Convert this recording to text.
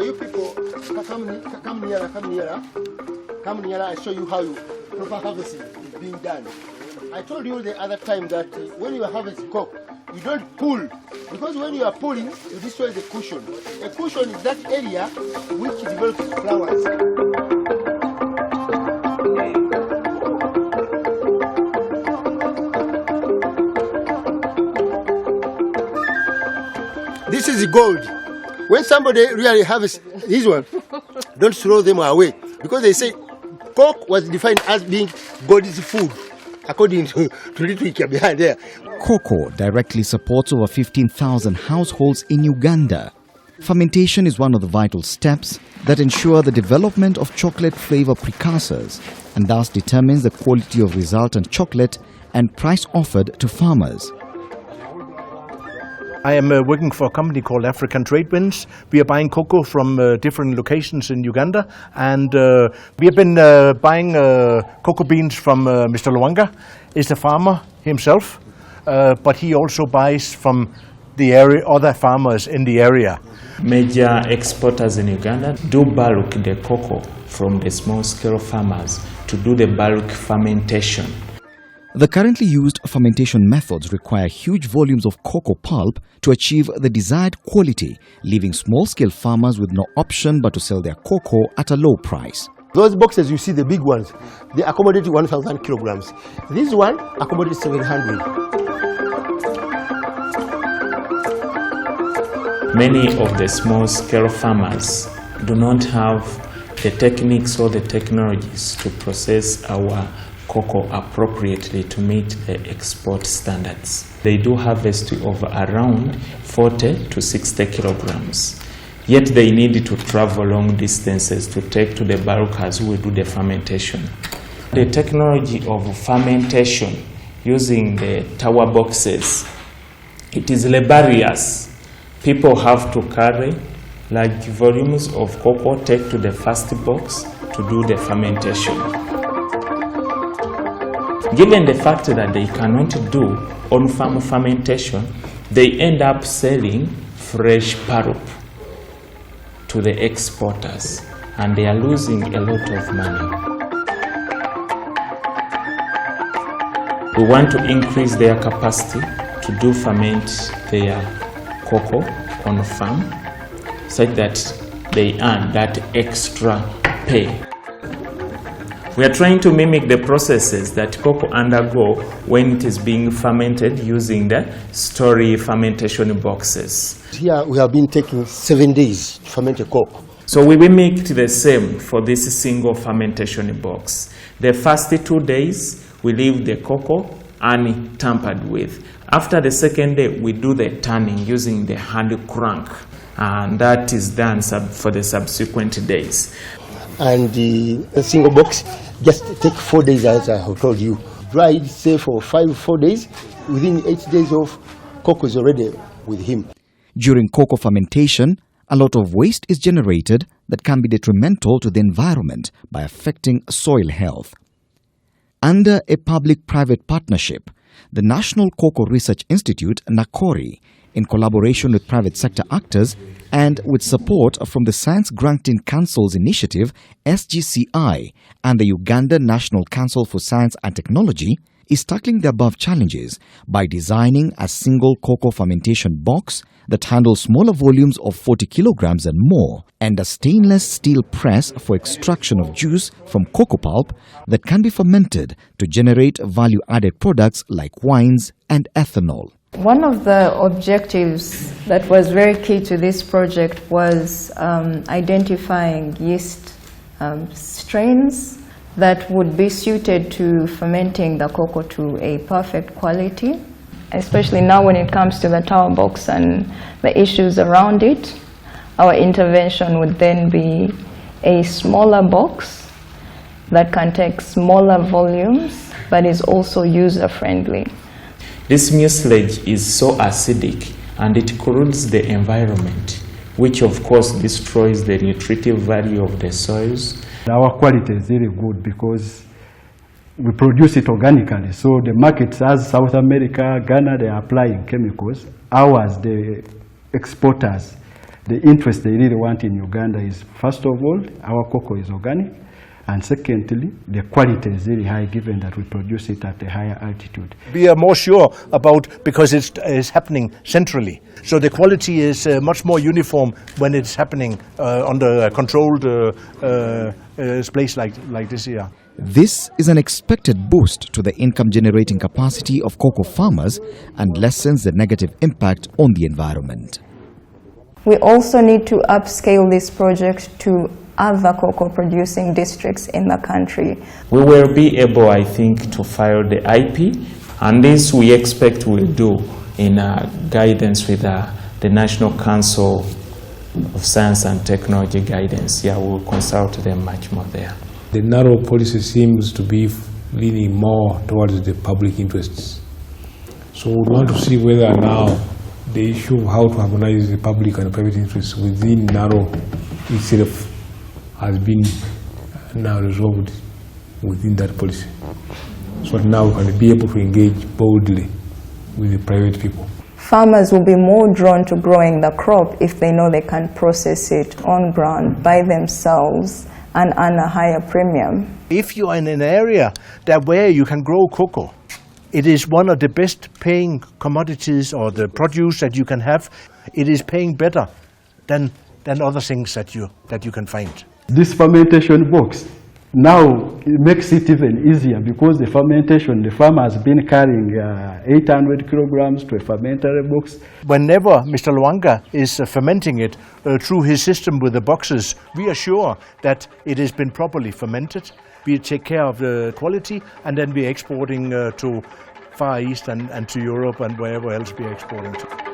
you people, come nearer, I show you how proper harvesting is being done. I told you the other time that when you harvest coke, you don't pull, because when you are pulling, you destroy the cushion. A cushion is that area which develops flowers. This is gold. When somebody really harvests this one, don't throw them away, because they say coke was defined as being God's food, according to literature behind there. Cocoa directly supports over 15,000 households in Uganda. Fermentation is one of the vital steps that ensure the development of chocolate flavor precursors and thus determines the quality of resultant chocolate and price offered to farmers. I am working for a company called African Trade Winds. We are buying cocoa from different locations in Uganda, and we have been buying cocoa beans from Mr. Luanga. He's a farmer himself, but he also buys from the area, other farmers in the area. Major exporters in Uganda do bulk the cocoa from the small-scale farmers to do the bulk fermentation. The currently used fermentation methods require huge volumes of cocoa pulp to achieve the desired quality, leaving small-scale farmers with no option but to sell their cocoa at a low price. Those boxes you see, the big ones, they accommodate 1,000 kilograms. This one accommodates 700. Many of the small-scale farmers do not have the techniques or the technologies to process our cocoa appropriately to meet the export standards. They do harvest of around 40 to 60 kilograms. Yet they need to travel long distances to take to the bulkers who will do the fermentation. The technology of fermentation using the tower boxes, it is laborious. People have to carry large volumes of cocoa, take to the first box to do the fermentation. Given the fact that they cannot do on-farm fermentation, they end up selling fresh pulp to the exporters, and they are losing a lot of money. We want to increase their capacity to do ferment their cocoa on farm, such that they earn that extra pay. We are trying to mimic the processes that cocoa undergo when it is being fermented using the story fermentation boxes. Here we have been taking 7 days to ferment a cocoa. So we mimicked the same for this single fermentation box. The first 2 days we leave the cocoa untampered with. After the second day we do the turning using the hand crank, and that is done for the subsequent days. And the single box just take 4 days, as I have told you. Dry it, say, for 4 days. Within 8 days of cocoa is already with him. During cocoa fermentation, a lot of waste is generated that can be detrimental to the environment by affecting soil health. Under a public-private partnership, the National Cocoa Research Institute, NACORI, in collaboration with private sector actors and with support from the Science Granting Council's initiative, SGCI, and the Uganda National Council for Science and Technology, is tackling the above challenges by designing a single cocoa fermentation box that handles smaller volumes of 40 kilograms and more, and a stainless steel press for extraction of juice from cocoa pulp that can be fermented to generate value-added products like wines and ethanol. One of the objectives that was very key to this project was identifying yeast strains that would be suited to fermenting the cocoa to a perfect quality. Especially now when it comes to the tower box and the issues around it, our intervention would then be a smaller box that can take smaller volumes but is also user-friendly. This mucilage is so acidic and it corrodes the environment, which of course destroys the nutritive value of the soils. Our quality is really good because we produce it organically. So the markets as South America, Ghana, they are applying chemicals. Ours, the exporters, The interest they really want in Uganda is, first of all, our cocoa is organic, and secondly, the quality is really high given that we produce it at a higher altitude. We are more sure about, because it is happening centrally. So the quality is much more uniform when it's happening under a controlled place like this here. This is an expected boost to the income-generating capacity of cocoa farmers and lessens the negative impact on the environment. We also need to upscale this project to other cocoa producing districts in the country. We will be able, I think, to file the IP, and this we expect we'll do in guidance with the National Council of Science and Technology guidance. Yeah, we'll consult them much more there. The narrow policy seems to be leaning more towards the public interests. So we want to see whether now the issue of how to harmonize the public and private interests within narrow itself has been now resolved within that policy. So now we can be able to engage boldly with the private people. Farmers will be more drawn to growing the crop if they know they can process it on ground by themselves and earn a higher premium. If you are in an area that where you can grow cocoa, it is one of the best paying commodities or the produce that you can have. It is paying better than other things that you can find. This fermentation box, now it makes it even easier because the fermentation, the farmer has been carrying 800 kilograms to a fermentary box. Whenever Mr. Luanga is fermenting it through his system with the boxes, we are sure that it has been properly fermented. We take care of the quality, and then we're exporting to Far East and to Europe and wherever else we're exporting to.